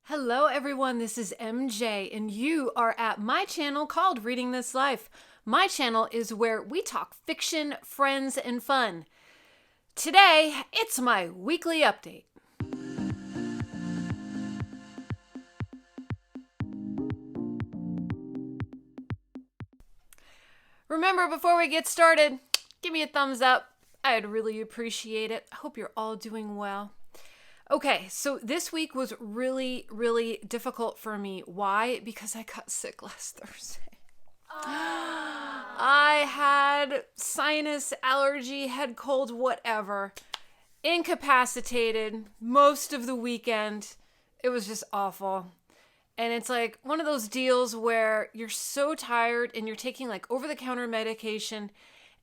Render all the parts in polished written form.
Hello everyone, this is MJ and you are at my channel called Reading This Life. My channel is where we talk fiction, friends, and fun. Today, it's my weekly update. Remember, before we get started, give me a thumbs up. I'd really appreciate it. I hope you're all doing well. Okay, so this week was really difficult for me. Why? Because I got sick last Thursday. I had sinus allergy, head cold, whatever. Incapacitated most of the weekend. It was just awful. And it's like one of those deals where you're so tired and you're taking like over-the-counter medication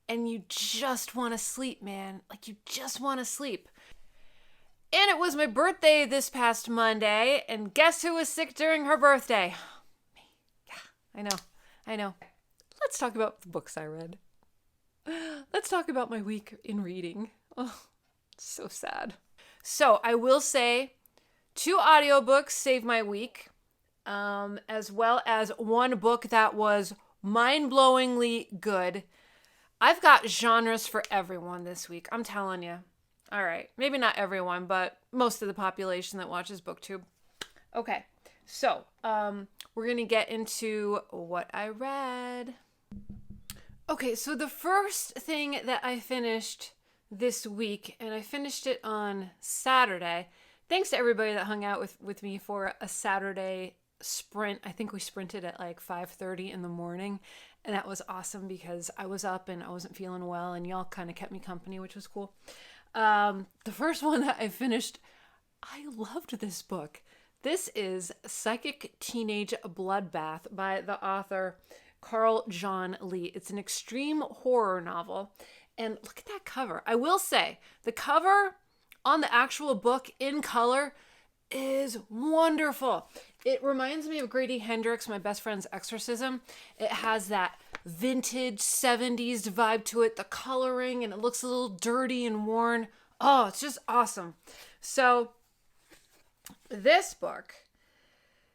and you just want to sleep, man. Like you just want to sleep. And it was my birthday this past Monday, and guess who was sick during her birthday? Me. Yeah, I know. Let's talk about the books I read. Let's talk about my week in reading. Oh, it's so sad. So I will say 2 audiobooks saved my week, as well as one book that was mind-blowingly good. I've got genres for everyone this week, I'm telling you. All right, maybe not everyone, but most of the population that watches Booktube. Okay, so we're going to get into what I read. Okay, so the first thing that I finished this week, and I finished it on Saturday. Thanks to everybody that hung out with me for a Saturday sprint. I think we sprinted at like 5:30 in the morning, and that was awesome because I was up and I wasn't feeling well, and y'all kind of kept me company, which was cool. The first one that I finished, I loved this book. This is Psychic Teenage Bloodbath by the author Carl John Lee. It's an extreme horror novel. And look at that cover. I will say, the cover on the actual book in color is wonderful. It reminds me of Grady Hendrix, My Best Friend's Exorcism. It has that vintage 70s vibe to it, the coloring, and it looks a little dirty and worn. Oh, it's just awesome. So this book,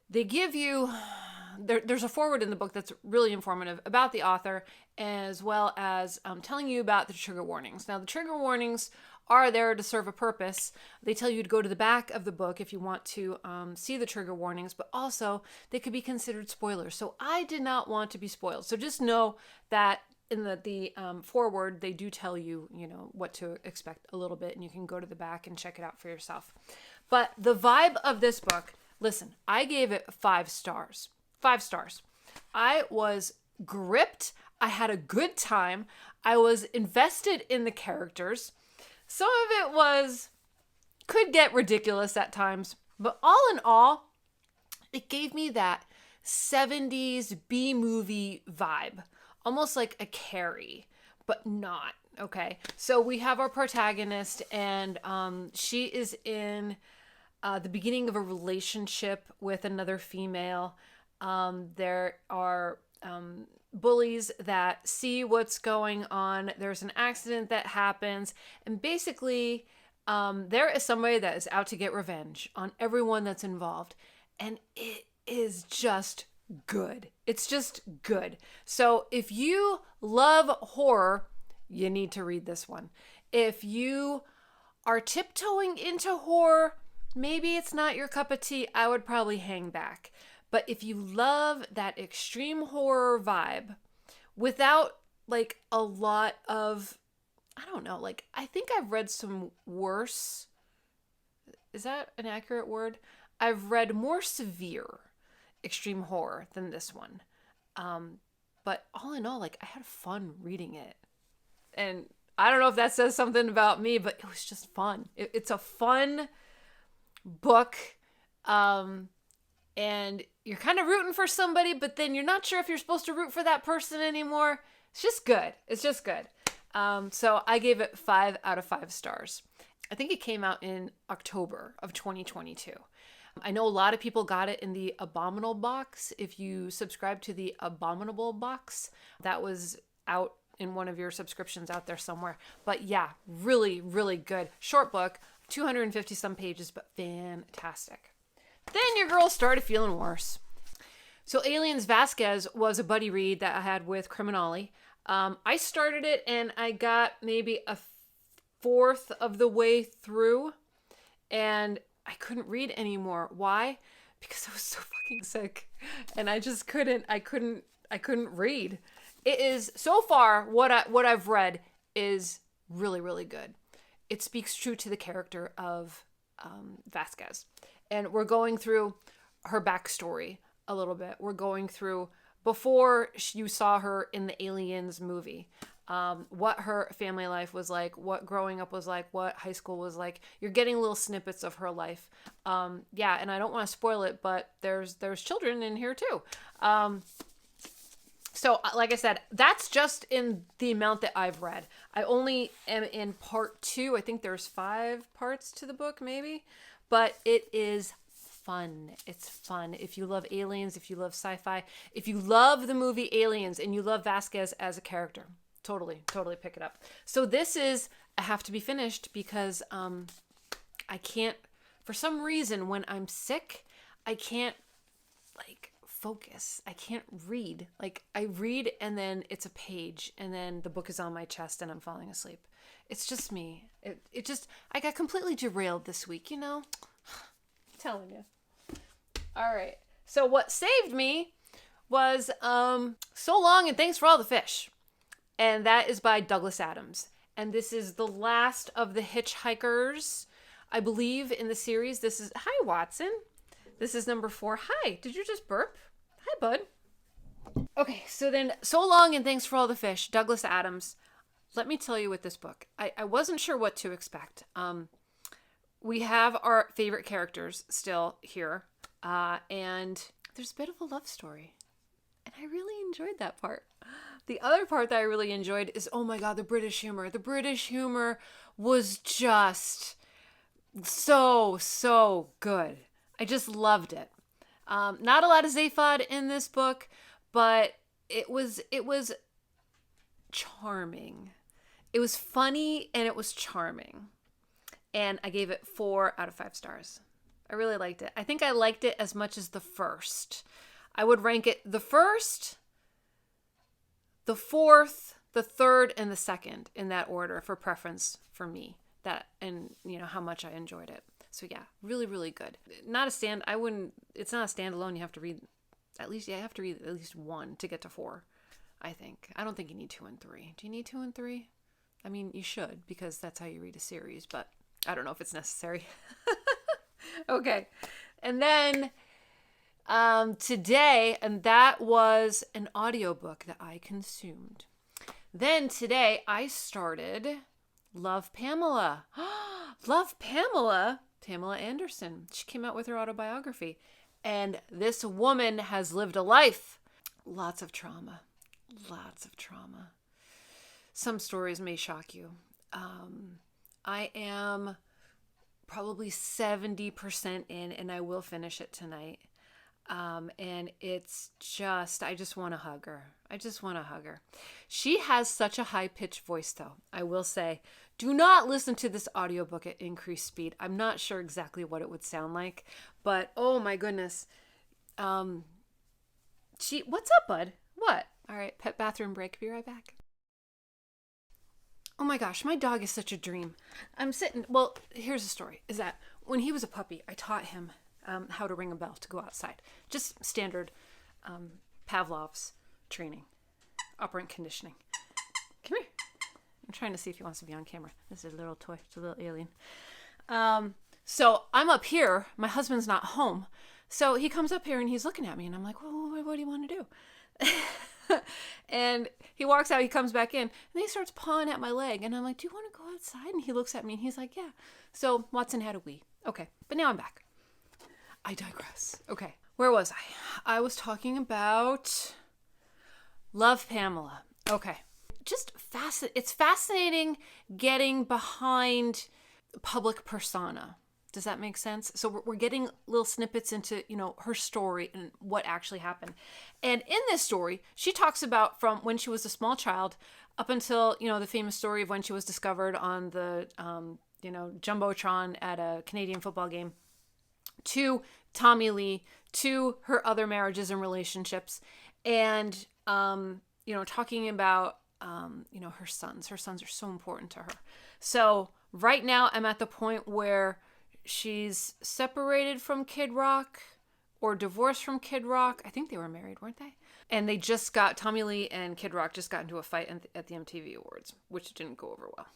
they give you, there's a foreword in the book that's really informative about the author, as well as telling you about the trigger warnings. Now, the trigger warnings are there to serve a purpose. They tell you to go to the back of the book if you want to see the trigger warnings, but also they could be considered spoilers. So I did not want to be spoiled. So just know that in the foreword, they do tell you, what to expect a little bit, and you can go to the back and check it out for yourself. But the vibe of this book, listen, I gave it 5 stars. 5 stars. I was gripped. I had a good time. I was invested in the characters. Some of it could get ridiculous at times, but all in all, it gave me that 70s B-movie vibe, almost like a Carrie, but not, okay? So we have our protagonist, and she is in the beginning of a relationship with another female. There are bullies that see what's going on. There's an accident that happens, and basically there is somebody that is out to get revenge on everyone that's involved, and it is just good. It's just good. So if you love horror, you need to read this one. If you are tiptoeing into horror, maybe it's not your cup of tea. I would probably hang back. But if you love that extreme horror vibe without like a lot of, I don't know, like I think I've read some worse. Is that an accurate word? I've read more severe extreme horror than this one. But all in all, like I had fun reading it. And I don't know if that says something about me, but it was just fun. It's a fun book. And you're kind of rooting for somebody, but then you're not sure if you're supposed to root for that person anymore. It's just good. It's just good. So I gave it 5 out of 5 stars. I think it came out in October of 2022. I know a lot of people got it in the Abominable box. If you subscribe to the Abominable box, that was out in one of your subscriptions out there somewhere. But yeah, really good. Short book, 250 some pages, but fantastic. then your girl started feeling worse. So Aliens Vasquez was a buddy read that I had with Criminale. I started it and I got maybe a fourth of the way through and I couldn't read anymore. Why? Because I was so fucking sick and I couldn't read. It is so far what I've read is really, really good. It speaks true to the character of Vasquez. And we're going through her backstory a little bit. We're going through before you saw her in the Aliens movie, what her family life was like, what growing up was like, what high school was like. You're getting little snippets of her life. Yeah, and I don't want to spoil it, but there's children in here too. So like I said, that's just in the amount that I've read. I only am in part 2. I think there's 5 parts to the book maybe, but it is fun. It's fun. If you love aliens, if you love sci-fi, if you love the movie Aliens and you love Vasquez as a character, totally pick it up. So this is a have to be finished because I can't, for some reason when I'm sick, I can't like focus. I can't read. Like I read and then it's a page and then the book is on my chest and I'm falling asleep. It's just me. It just, I got completely derailed this week, you know? I'm telling you. All right. So what saved me was So Long and Thanks for All the Fish. And that is by Douglas Adams. And this is the last of the Hitchhikers, I believe, in the series. This is, hi, Watson. This is number 4. Hi, did you just burp? Hi, bud. Okay, so then So Long and Thanks for All the Fish, Douglas Adams. Let me tell you with this book, I wasn't sure what to expect. We have our favorite characters still here, and there's a bit of a love story. And I really enjoyed that part. The other part that I really enjoyed is, oh my God, the British humor. The British humor was just so good. I just loved it. Not a lot of Zaphod in this book, but it was charming. It was funny and it was charming. And I gave it 4 out of 5 stars. I really liked it. I think I liked it as much as the first. I would rank it the first, the fourth, the third, and the second in that order for preference for me. That, and you know how much I enjoyed it. So yeah, really, really good. It's not a standalone. You have to read at least 1 to get to 4, I think. I don't think you need 2 and 3. Do you need 2 and 3? I mean, you should, because that's how you read a series, but I don't know if it's necessary. Okay. And then today, and that was an audiobook that I consumed. Then today I started Love Pamela. Love Pamela. Pamela Anderson. She came out with her autobiography. And this woman has lived a life. Lots of trauma. Lots of trauma. Some stories may shock you. I am probably 70% in, and I will finish it tonight. And it's just, I just want to hug her. I just want to hug her. She has such a high-pitched voice, though. I will say, do not listen to this audiobook at increased speed. I'm not sure exactly what it would sound like, but oh my goodness. What's up, bud? What? All right, pet bathroom break. Be right back. Oh my gosh, my dog is such a dream. I'm sitting, well, here's the story, is that when he was a puppy, I taught him how to ring a bell to go outside. Just standard Pavlov's training, operant conditioning. Come here. I'm trying to see if he wants to be on camera. This is a little toy. It's a little alien. So I'm up here. My husband's not home. So he comes up here and he's looking at me and I'm like, well, what do you want to do? And he walks out, he comes back in, and then he starts pawing at my leg. And I'm like, do you want to go outside? And he looks at me and he's like, yeah. So Watson had a wee. Okay, but now I'm back. I digress. Okay, where was I? I was talking about Love Pamela. Okay, just it's fascinating getting behind public persona. Does that make sense? So we're getting little snippets into, her story and what actually happened. And in this story, she talks about from when she was a small child up until, the famous story of when she was discovered on the, Jumbotron at a Canadian football game, to Tommy Lee to her other marriages and relationships, and talking about her sons. Her sons are so important to her. So right now I'm at the point where she's separated from Kid Rock or divorced from Kid Rock. I think they were married, weren't they? And Tommy Lee and Kid Rock just got into a fight at the MTV Awards, which didn't go over well.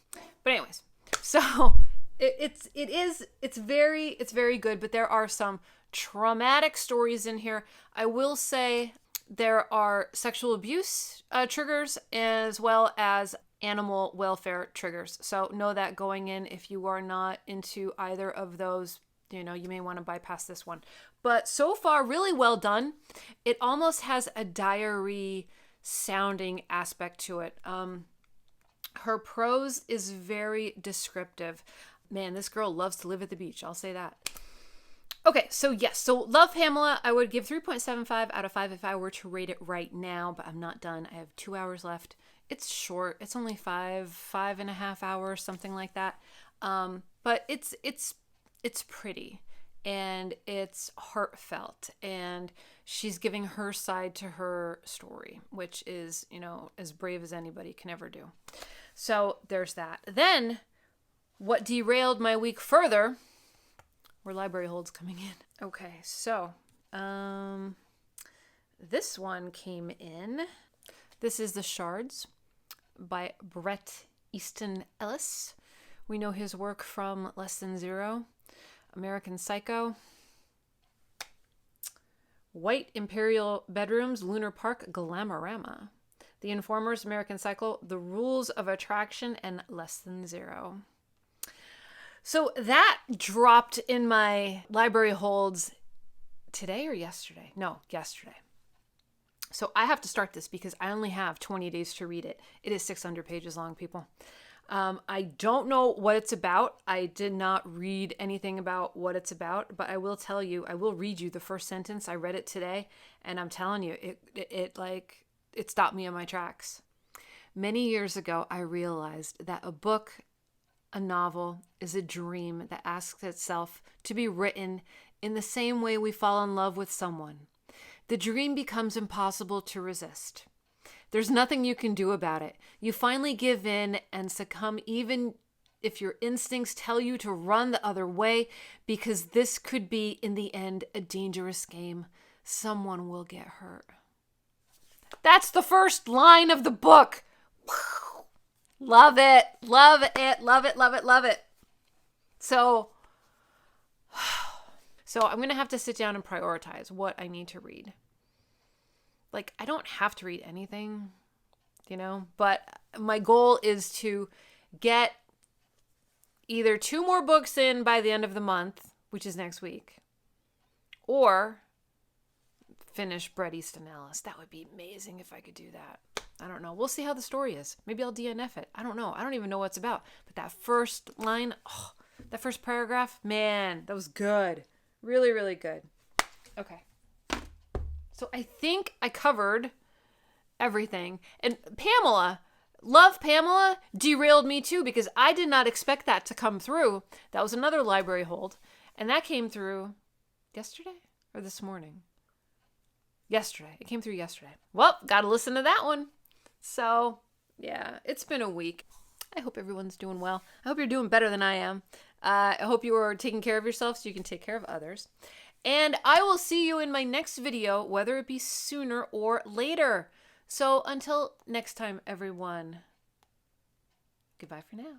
But anyways, so it's very good, but there are some traumatic stories in here. I will say there are sexual abuse triggers as well as animal welfare triggers. So know that going in. If you are not into either of those, you may want to bypass this one. But so far, really well done. It almost has a diary sounding aspect to it. Her prose is very descriptive. Man, this girl loves to live at the beach. I'll say that. Okay, so yes. So love Pamela. I would give 3.75 out of 5 if I were to rate it right now, but I'm not done. I have 2 hours left. It's short. It's only 5.5 hours, something like that. But it's pretty and it's heartfelt, and she's giving her side to her story, which is, as brave as anybody can ever do. So there's that. Then what derailed my week further were library holds coming in. Okay, so this one came in. This is The Shards by Bret Easton Ellis. We know his work from Less Than Zero, American Psycho, White Imperial Bedrooms, Lunar Park, Glamorama, The Informers, American Psycho, The Rules of Attraction, and Less Than Zero. So that dropped in my library holds today or yesterday? No, yesterday. So I have to start this because I only have 20 days to read it. It is 600 pages long, people. I don't know what it's about. I did not read anything about what it's about, but I will tell you, I will read you the first sentence. I read it today, and I'm telling you, it stopped me in my tracks. Many years ago, I realized that a book, a novel, is a dream that asks itself to be written in the same way we fall in love with someone. The dream becomes impossible to resist. There's nothing you can do about it. You finally give in and succumb even if your instincts tell you to run the other way, because this could be, in the end, a dangerous game. Someone will get hurt. That's the first line of the book. Love it. Love it. Love it. Love it. Love it. So I'm going to have to sit down and prioritize what I need to read. Like, I don't have to read anything, but my goal is to get either 2 more books in by the end of the month, which is next week, or finish Bret Easton Ellis. That would be amazing if I could do that. I don't know. We'll see how the story is. Maybe I'll DNF it. I don't know. I don't even know what it's about. But that first line, that first paragraph, man, that was good. Really, really good. Okay. So I think I covered everything. And Pamela, love Pamela, derailed me too, because I did not expect that to come through. That was another library hold. And that came through yesterday or this morning? Yesterday. It came through yesterday. Well, got to listen to that one. So, yeah, it's been a week. I hope everyone's doing well. I hope you're doing better than I am. I hope you are taking care of yourself so you can take care of others. And I will see you in my next video, whether it be sooner or later. So until next time, everyone, goodbye for now.